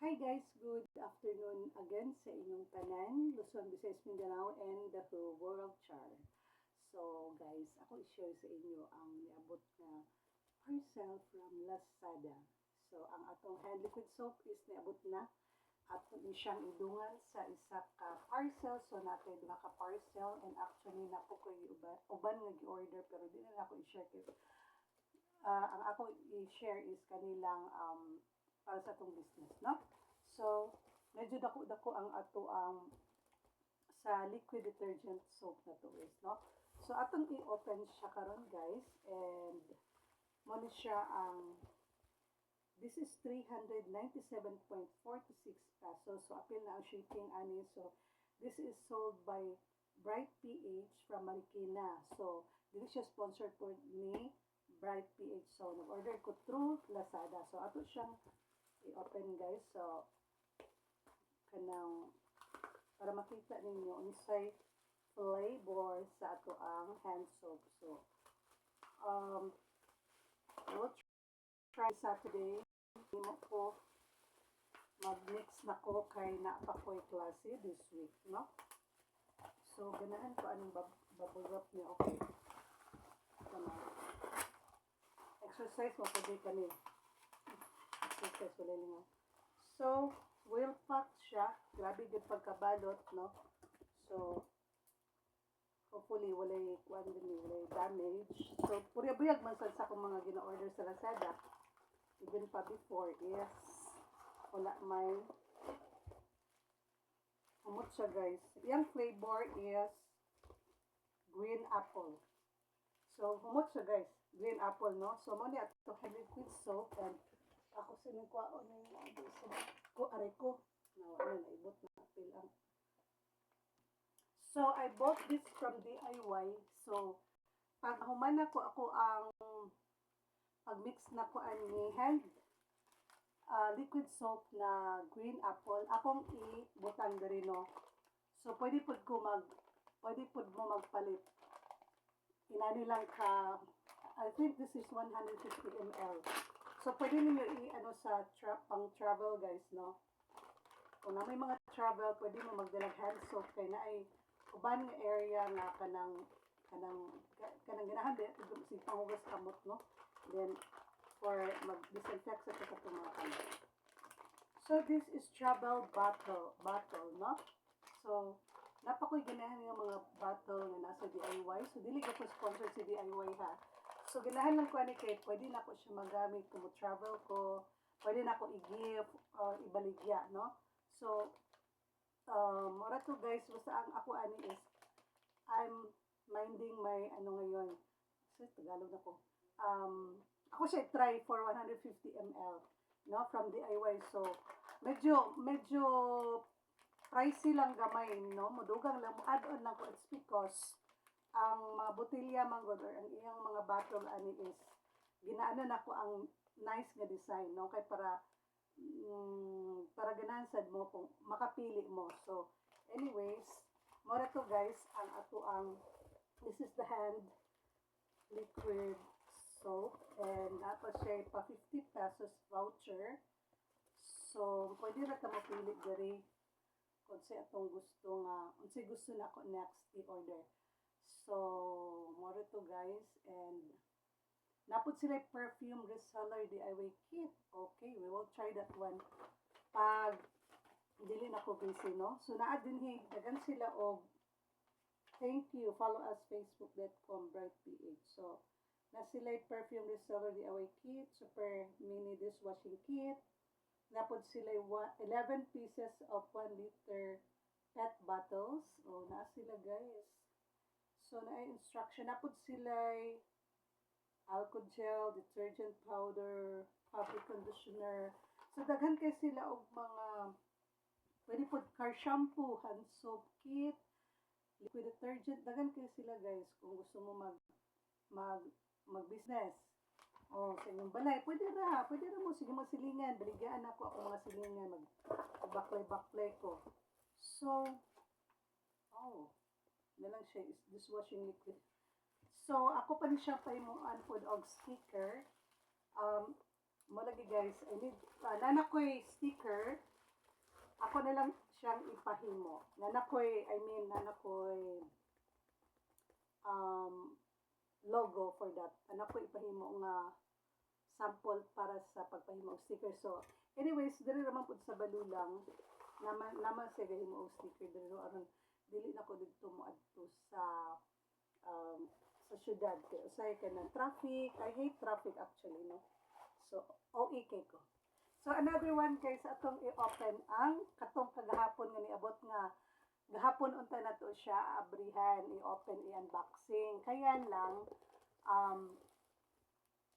Hi guys, good afternoon again sa inyong tanan, Luzon, Visayas, Mindanao, and the whole world char. So guys, ako i-share sa inyo ang niabot na parcel from Lazada. So ang atong hand liquid soap is niabot na at ni siyang idungan sa isa ka parcel. So natin duha ka parcel and actually na po ko uban nga gi-order pero di na ako i-share kay ang ako i-share is kanilang para sa atong business, no? So, medyo dako-dako ang ato ang sa liquid detergent soap na to is, no? So, atong i-open siya karon guys, and mo ni siya ang this is 397.46 pesos. So, apil na ang shipping ani. So, this is sold by Bright PH from Marikina. So, dili siya sponsored po ni Bright PH. So, nag-order ko through Lazada. So, ato siyang i-open guys. So, kanang para makita ninyo unsay flavor sa ato ang hand soap. So, we'll try Saturday. Hindi mo ko mag-mix na ko kay napakoy klase this week, no? So, ganahan ko anong bubble wrap niya. Okay. Ito na. Exercise mo pwede ka niya. Exercise wala nga. So, well packed siya. Grabe din pagkabalot, no? So, hopefully, walay damage. So, purya-buyag man sa akong mga gina-order sa Lazada. Even pa before is wala may umot siya guys. Yung flavor is green apple. So, humot siya guys. Green apple, no? So, mo niya ito liquid soap and ako sinigwaon na yung ko aray ko. Nawala na ibot na apil ang. So, I bought this from DIY. So, pag human ako ang pag-mix na ko ani hand liquid soap na green apple, akong i-butang diri, no? So, pwede mo magpalit. Inani lang ka, I think this is 150 ml. So, pwede ninyo i-ano sa pang travel guys, no? Kung na may mga travel, pwede mo magdalag hand soap kay na ay uban nga area nga kanang ganahan din si panghugas kamot, no? Then for mag-disinfect sa katong mga kamot. So this is travel bottle, no? So napakoy ganahan nga mga bottle nga nasa DIY. So dili ko sponsor si DIY ha. So ganahan lang ko ani kay pwede na ko siya magamit kung travel ko, pwede na ko i-give or ibaligya, no? So mura to guys, basta ang ako ani is I'm minding my ano ngayon. So Tagalog na ko. Ako siya try for 150 ml, no, from DIY. So medyo pricey lang gamay, no, mudugang lang mo add-on lang ko. It's because ang mga botelya man god or ang iyang mga bottle ani is ginaano na ko ang nice nga design, no, kay para ganahan sad mo kung makapili mo. So anyways, mora to guys ang ato ang this is the hand liquid soap and ato siya pa 50 pesos voucher. So pwede ra ka mapili diri kung sa atong gusto nga unsay gusto na ko next i-order. So mora to guys, and napod sila perfume reseller DIY kit. Okay, we will try that one. Pag dili na ko busy, no? So naa din dagan sila og thank you, follow us facebook.com brightph. So na sila perfume reseller DIY kit, super mini dishwashing kit. Napod sila 11 pieces of 1 liter pet bottles. Oh, naa sila guys. So na instruction, napod sila alcohol gel, detergent powder, fabric conditioner. So daghan kay sila og mga pwede pod car shampoo, hand soap kit, liquid detergent. Daghan kay sila guys kung gusto mo mag-business. Oh, sa inyong balay, pwede ra mo sige masilingan, baligyan ako mga silingan, baklay ko. So, na lang siya is dishwashing liquid. So, ako pa ni siya pa yung unfold og sticker. Malagi guys, I need, nana ko sticker ako na lang siyang ipahimo. Nanakoy logo for that. Nanakoy ipahimo nga sample para sa pagpahimo og sticker. So, anyways, diri naman pud sa Balulang, naman siya gahimo og sticker diri aron dili na ko dito moadto sa syudad kay usay ka ng traffic. I hate traffic actually, no. So, OE kay ko. So, another one guys, atong i-open ang katong kagahapon nga niabot nga gahapon unta na to siya abrihan, i-open, i-unboxing. Kaya lang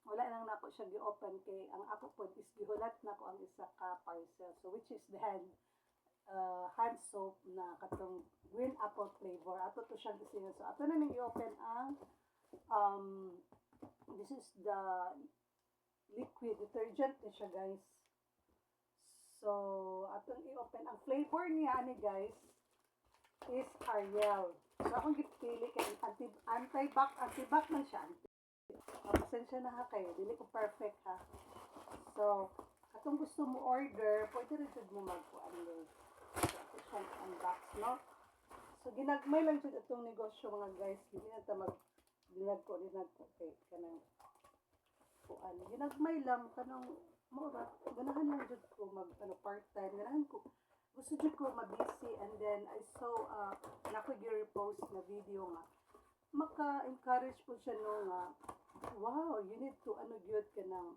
wala lang nako siya gi-open kay ang ako po is gihulat nako ang isa ka parcel. So, which is the hand soap na katong green apple flavor. Ato to siyang isinyo. So, ato na nang i-open ang this is the liquid detergent na siya guys. So, atong i-open. Ang flavor niya ani guys is Ariel. So, akong gipili kay anti-bac man siya. Pasensya na ha kayo. Dili ko perfect ha. So, katong gusto mo order, pwede rin jud mo magkuan guys. So, ito siyang unbox, no? So, ginagmay lang jud itong negosyo mga guys. Hindi na ta dinag ko kay kanang kuan. Ginagmay lang kanang mura. Ganahan lang jud ko part-time. Ganahan ko. Gusto jud ko mabisi and then I saw nako gi-repost na video nga maka-encourage po siya no nga wow, you need to gyud ka ng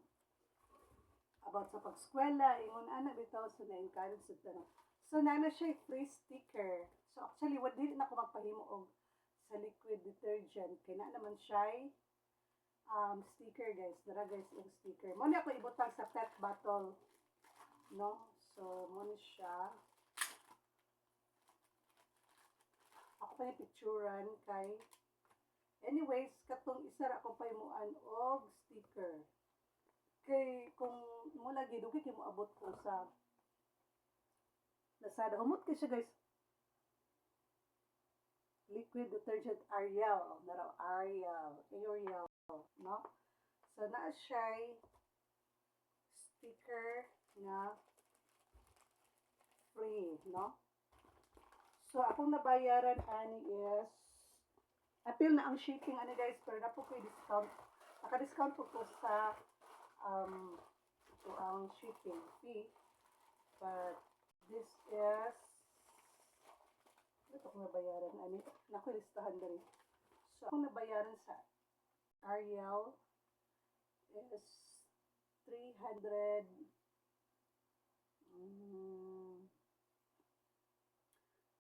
about sa pag-eskwela ingon ana bitaw so na-encourage sa tanong. So nana siya free sticker. So actually what dili na ko magpahimo og sa liquid detergent kay na naman siya sticker guys. Dara guys yung sticker. Mo ni ako ibutang sa pet bottle, no? So mo ni siya. Ako pa ni picturean kay anyways katong isa ra ko pahimuan og sticker. Kay kung mo lagi dugi kay moabot ko sa Lazada. Humot kay siya guys. Liquid detergent Ariel. Naraw Ariel. No? So, naa siya sticker na free, no? So, akong nabayaran ani is appeal na ang shipping ani guys, pero na po ko'y discount. Naka-discount po po sa ito ang shipping fee. But this is ito kong nabayaran ani. Naku, listahan na rin. So, akong nabayaran sa Ariel is 300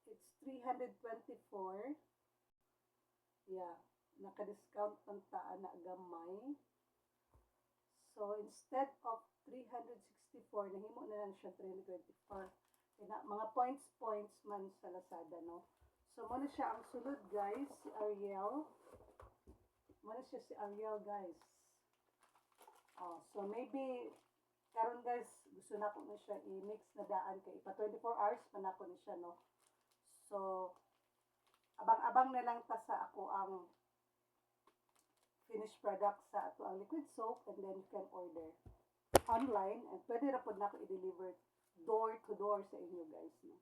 it's 324. Yeah, naka-discount ang taan na gamay. So, instead of 364, nahimo na lang siya 324. Mga points man sa Lazada, no? So, muna siya ang sulod, guys, si Ariel. Muna siya si Ariel, guys. Oh, so, maybe, karon guys, gusto na ko na siya i-mix na daan kay ipa 24 hours pa na ko na siya, no? So, abang-abang na lang ta sa ako ang finished product sa ato ang liquid soap and then you can order online and pwede na po na ako i-deliver door to door sa inyo guys, no?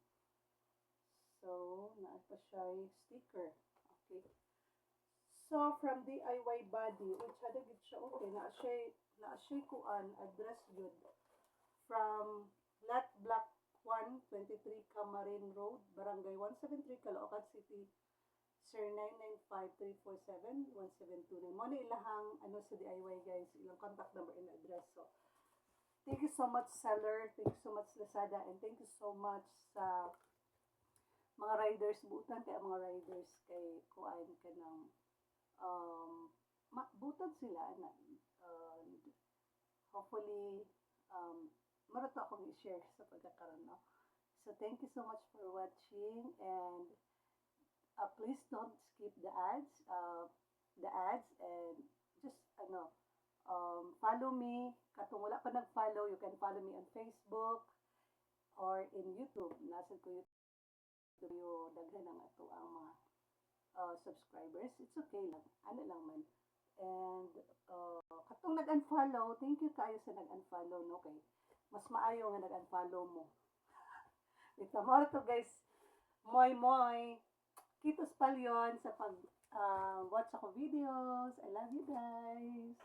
So, naa pa siya sticker. Okay. So, from DIY Body, which had gid siya okay, naa siya kuan address good from Lat Block 1, 23 Camarin Road, Barangay 173, Caloocan City, Sir 995-347-1729. Mo ni ilahang sa DIY guys, ilang contact number and address. So, thank you so much seller, thank you so much Lazada, and thank you so much sa mga riders, butan kay mga riders kay kuan ka ng butan sila na hopefully marato akong i-share sa pagkakaroon, no? So thank you so much for watching and please don't skip the ads and just follow me. Katong wala pa nag-follow, you can follow me on Facebook or in YouTube. Nasa ko YouTube daghan ang ato ang mga subscribers. It's okay lang. Ano lang man. And katong nag-unfollow, thank you kayo sa nag-unfollow, no? Okay. Mas maayo nga nag-unfollow mo. Ito mo to guys. Moy moy. Kitos palyon sa pag watch ako videos. I love you guys.